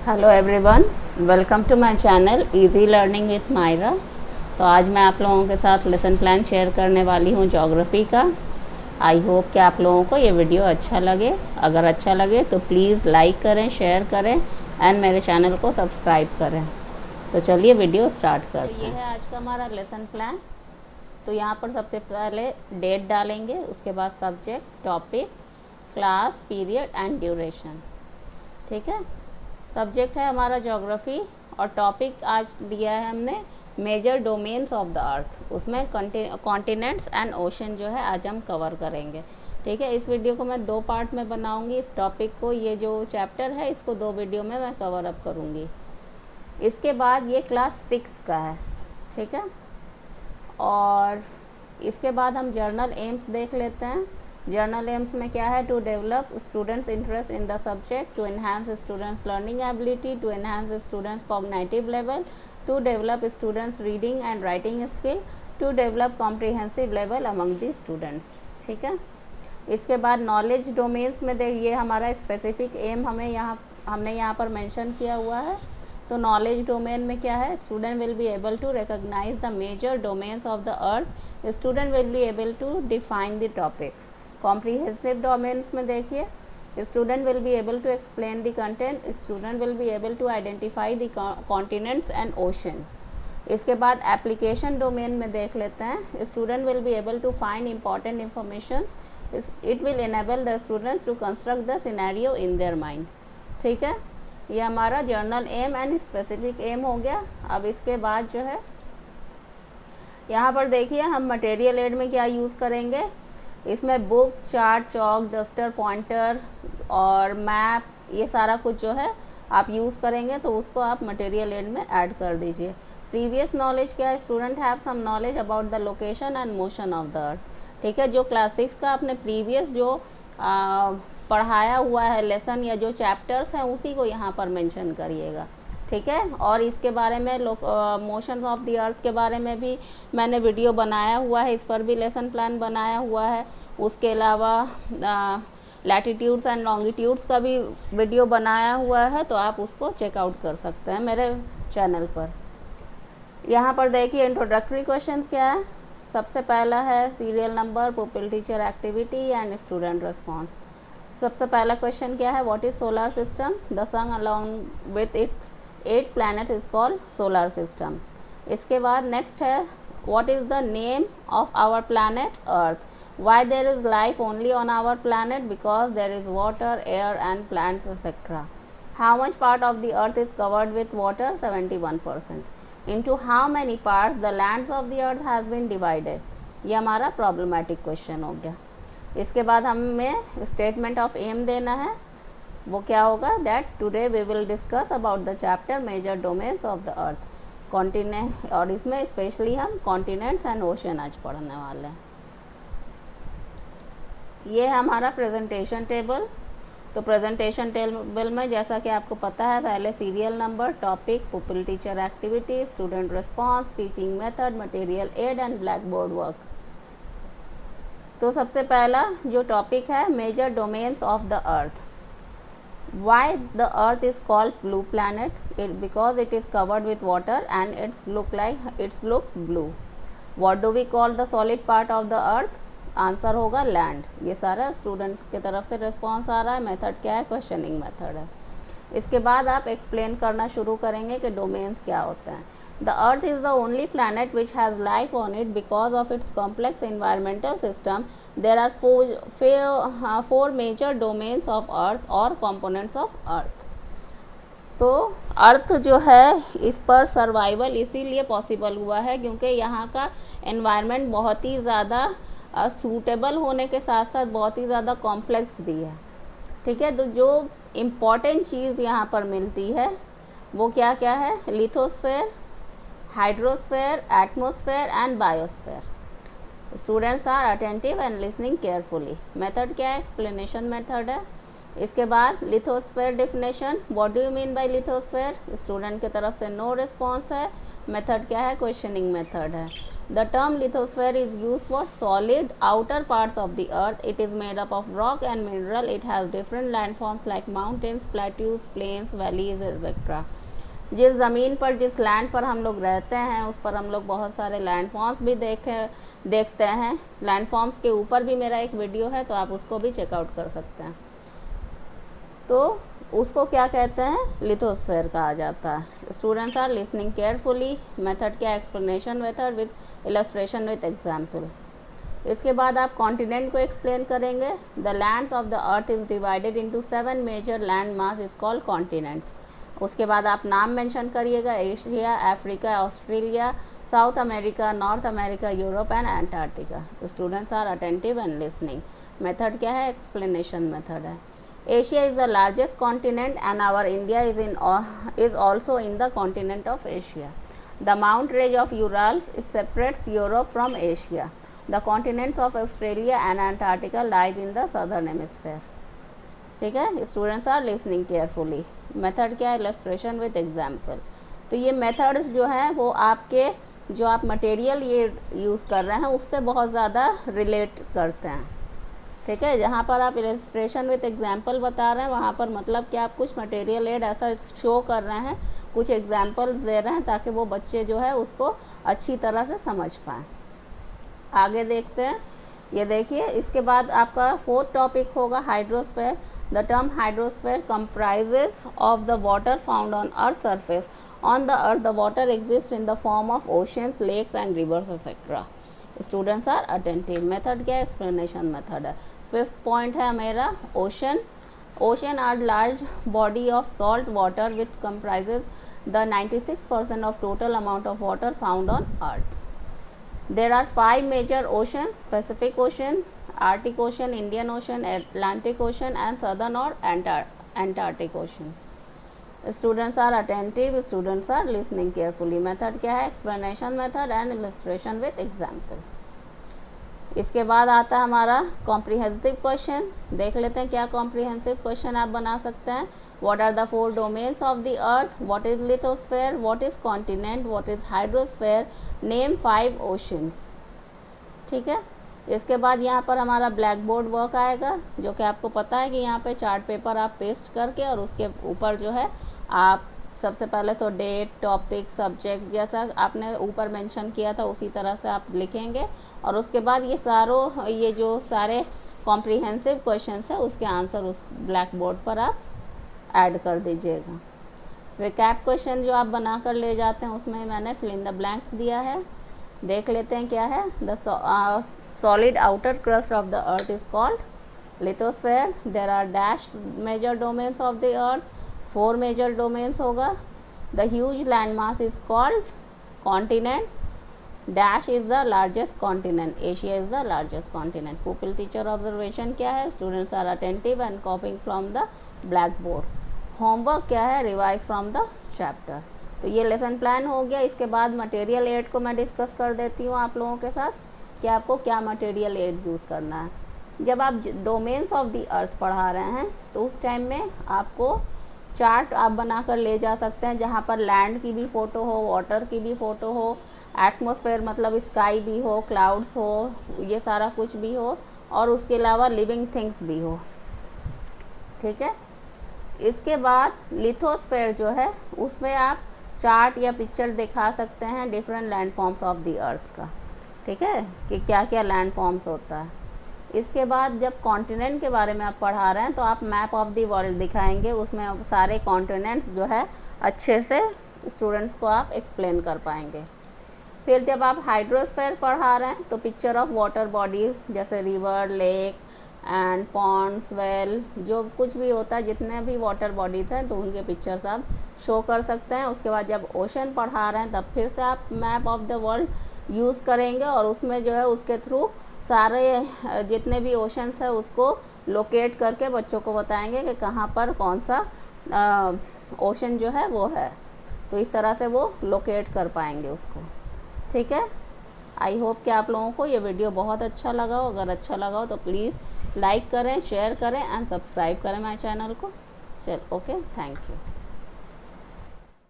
Hello everyone, welcome to my channel easy learning with Myra. तो आज मैं आप लोगों के साथ लेसन प्लान शेयर करने वाली हूँ ज्योग्राफी का। आई होप कि आप लोगों को ये वीडियो अच्छा लगे। अगर अच्छा लगे तो प्लीज़ लाइक करें, शेयर करें एंड मेरे चैनल को सब्सक्राइब करें। तो चलिए वीडियो स्टार्ट करते हैं। तो ये है आज का हमारा लेसन प्लान। तो यहाँ पर सबसे पहले डेट डालेंगे, उसके बाद subject, topic, class, period and duration. ठीक है। सब्जेक्ट है हमारा ज्योग्राफी और टॉपिक आज दिया है हमने major domains of the earth. उसमें कॉन्टिनेंट्स एंड ओशन जो है आज हम कवर करेंगे। ठीक है। इस वीडियो को मैं 2 पार्ट में बनाऊंगी। इस टॉपिक को, ये जो चैप्टर है, इसको 2 वीडियो में मैं कवर अप करूंगी। इसके बाद ये क्लास 6 का है। ठीक है। और इसके बाद हम जर्नल एम्स देख लेते हैं। जर्नल एम्स में क्या है? To develop students interest in the subject, to enhance students learning ability, to enhance students cognitive level, to develop students reading and writing skill, to develop comprehensive level among the students. ठीक है। इसके बाद knowledge domains में देखिए हमारा specific M हमने यहाँ पर मेंशन किया हुआ है। तो नॉलेज डोमेन में क्या है? Student will be able to recognise the major domains of the earth, student will be able to define the topics. Comprehensive domains में देखिए student will be able to explain the content, student will be able to identify the continents and ocean. इसके बाद application domain में देख लेते हैं। Student will be able to find important information, it will enable the students to construct the scenario in their mind. ठीक है। ये हमारा general aim and specific aim हो गया। अब इसके बाद जो है यहाँ पर देखिए हम मटेरियल एड में क्या यूज़ करेंगे। इसमें book, chart, chalk, duster, pointer और मैप, ये सारा कुछ जो है आप यूज़ करेंगे, तो उसको आप मटेरियल एड में ऐड कर दीजिए। प्रीवियस नॉलेज क्या है? Student have some knowledge about the location and motion of the earth. ठीक है। जो क्लास 6 का आपने प्रीवियस जो पढ़ाया हुआ है लेसन या जो चैप्टर्स हैं, उसी को यहाँ पर मेंशन करिएगा। ठीक है। और इसके बारे में मोशंस ऑफ द अर्थ के बारे में भी मैंने वीडियो बनाया हुआ है, इस पर भी लेसन प्लान बनाया हुआ है। उसके अलावा लैटिट्यूड्स एंड लॉन्गिट्यूड्स का भी वीडियो बनाया हुआ है, तो आप उसको चेकआउट कर सकते हैं मेरे चैनल पर। यहाँ पर देखिए इंट्रोडक्टरी क्वेश्चंस क्या है। सबसे पहला है serial number, pupil teacher activity and student response. सबसे पहला क्वेश्चन क्या है? What is solar system? The sun along with its 8 planet is called solar system. इसके बाद नेक्स्ट है what is the name of our planet Earth? Why there is life only on our planet? Because there is water, air and plants etcetera. How much part of the earth is covered with water? 71%. into how many parts the lands of the earth has been divided? ये हमारा problematic question हो गया। इसके बाद हमें statement of M देना है। वो क्या होगा? That today we will discuss about the chapter major domains of the earth continent, और इसमें स्पेशली हम कॉन्टिनेंट्स एंड ओशन आज पढ़ने वाले हैं। ये है हमारा प्रेजेंटेशन टेबल। तो प्रेजेंटेशन टेबल में जैसा कि आपको पता है, पहले serial number, topic, pupil teacher activity, student response, teaching method, material aid and black board work. तो सबसे पहला जो टॉपिक है major domains of the earth. Why the earth is called blue planet? Because it is covered with water and its looks blue. What do we call the solid part of the earth? Answer होगा land. ये सारा students की तरफ से response आ रहा है। Method क्या है? क्वेश्चनिंग मेथड है। इसके बाद आप एक्सप्लेन करना शुरू करेंगे कि डोमेन्स क्या होते हैं। The earth is the only planet which has life on it because of its complex environmental system. There are 4 major domains of earth और कॉम्पोनेंट्स ऑफ अर्थ। तो अर्थ जो है, इस पर सर्वाइवल इसीलिए पॉसिबल हुआ है क्योंकि यहाँ का एनवायरनमेंट बहुत ही ज़्यादा सूटेबल होने के साथ साथ बहुत ही ज़्यादा कॉम्प्लेक्स भी है। ठीक है। तो जो इम्पॉर्टेंट चीज़ यहाँ पर मिलती है वो क्या क्या है? Lithosphere, hydrosphere, atmosphere and biosphere. Students are attentive and listening carefully. Method क्या है? एक्सप्लेनेशन मेथड है। इसके बाद lithosphere definition. What do you mean by lithosphere? Student की तरफ से नो रिस्पॉन्स है। मेथड क्या है? क्वेश्चनिंग मेथड है। The term lithosphere is used for solid outer parts of the earth. It is made up of rock and mineral. It has different landforms like mountains, plateaus, plains, valleys, etc. जिस ज़मीन पर, जिस land पर हम लोग रहते हैं, उस पर हम लोग बहुत सारे लैंडफॉर्म्स भी देखते हैं। लैंडफॉर्म्स के ऊपर भी मेरा एक वीडियो है, तो आप उसको भी चेकआउट कर सकते हैं। तो उसको क्या कहते हैं? लिथोस्फेयर कहा जाता है। Students are listening carefully. Method क्या? Explanation method with illustration with example. इसके बाद आप कॉन्टिनेंट को एक्सप्लेन करेंगे। The lands of the earth is divided into 7 major land mass is called continents. उसके बाद आप नाम मेंशन करिएगा, Asia, Africa, Australia, South America, North America, Europe and Antarctica. Students are attentive and listening. Method क्या है? Explanation method है। Asia is the largest continent and our India is also in the continent of Asia. The mountain range of Urals separates Europe from Asia. The continents of Australia and Antarctica lies in the southern hemisphere. ठीक है, students are listening carefully. Method क्या है? Illustration with example. तो ये methods जो हैं वो आपके जो आप मटेरियल ये यूज़ कर रहे हैं उससे बहुत ज़्यादा रिलेट करते हैं। ठीक है, जहाँ पर आप इलस्ट्रेशन विथ एग्जाम्पल बता रहे हैं वहाँ पर मतलब कि आप कुछ मटेरियल एड ऐसा शो कर रहे हैं, कुछ एग्जाम्पल्स दे रहे हैं ताकि वो बच्चे जो है उसको अच्छी तरह से समझ पाएँ। आगे देखते हैं। ये देखिए, इसके बाद आपका 4th टॉपिक होगा hydrosphere. The term hydrosphere comprises of the water found on earth surface. On the earth the water exist in the form of oceans, lakes and rivers etcetera. Students are attentive. Method क्या है? Explanation method है। 5th point है मेरा ocean. Ocean are large body of salt water which comprises the 96% of total amount of water found on earth. There are 5 major oceans: Pacific ocean, Arctic ocean, Indian ocean, Atlantic ocean and southern और Antarctic ocean. Students are attentive. Students are listening carefully. Method क्या है? Explanation method and illustration with example. इसके बाद आता है हमारा comprehensive question. देख लेते हैं क्या कॉम्प्रिहेंसिव क्वेश्चन आप बना सकते हैं। What are the 4 domains of the earth? What is lithosphere? What is continent? What is hydrosphere? Name 5 oceans. ठीक है, इसके बाद यहाँ पर हमारा ब्लैक बोर्ड वर्क आएगा, जो कि आपको पता है कि यहाँ पे चार्ट पेपर आप पेस्ट करके और उसके ऊपर जो है आप सबसे पहले तो डेट, टॉपिक, सब्जेक्ट जैसा आपने ऊपर मेंशन किया था उसी तरह से आप लिखेंगे और उसके बाद ये जो सारे कॉम्प्रिहेंसिव क्वेश्चंस है उसके आंसर उस ब्लैक बोर्ड पर आप ऐड कर दीजिएगा। रिकैप क्वेश्चन जो आप बना कर ले जाते हैं उसमें मैंने फिल इन द ब्लैंक्स दिया है। देख लेते हैं क्या है। The solid outer crust of the earth is called lithosphere. There are dash major domains of the earth. 4 major domains होगा। The huge land mass is called continents. Dash is the largest continent. Asia is the largest continent. Pupil teacher observation क्या है? Students are attentive and copying from the black board. Homework क्या है? Revise from the chapter. तो ये lesson plan हो गया। इसके बाद मटेरियल एड को मैं डिस्कस कर देती हूँ आप लोगों के साथ कि आपको क्या मटेरियल एड यूज़ करना है। जब आप डोमेन्स ऑफ द अर्थ पढ़ा रहे हैं तो उस टाइम में आपको चार्ट आप बना कर ले जा सकते हैं जहाँ पर लैंड की भी फ़ोटो हो, वाटर की भी फ़ोटो हो, एटमॉस्फेयर मतलब स्काई भी हो, क्लाउड्स हो, ये सारा कुछ भी हो और उसके अलावा लिविंग थिंग्स भी हो। ठीक है, इसके बाद लिथोस्फेयर जो है उसमें आप चार्ट या पिक्चर दिखा सकते हैं different land forms of the अर्थ का। ठीक है, कि क्या क्या लैंड फॉर्म्स होता है। इसके बाद जब कॉन्टिनेंट के बारे में आप पढ़ा रहे हैं तो आप मैप ऑफ द वर्ल्ड दिखाएंगे, उसमें सारे कॉन्टिनेंट्स जो है अच्छे से स्टूडेंट्स को आप एक्सप्लेन कर पाएंगे। फिर जब आप हाइड्रोस्फेयर पढ़ा रहे हैं तो पिक्चर ऑफ वाटर बॉडीज जैसे river, lake and ponds, well, जो कुछ भी होता है, जितने भी वाटर बॉडीज़ हैं तो उनके पिक्चर्स आप शो कर सकते हैं। उसके बाद जब ओशन पढ़ा रहे हैं तब फिर से आप map of the world use करेंगे और उसमें जो है उसके थ्रू सारे जितने भी ओशंस है उसको लोकेट करके बच्चों को बताएंगे कि कहाँ पर कौन सा ओशन जो है वो है। तो इस तरह से वो लोकेट कर पाएंगे उसको। ठीक है, आई होप कि आप लोगों को ये वीडियो बहुत अच्छा लगा हो। अगर अच्छा लगा हो तो प्लीज़ लाइक करें, शेयर करें एंड सब्सक्राइब करें मेरे चैनल को। चल ओके, थैंक यू।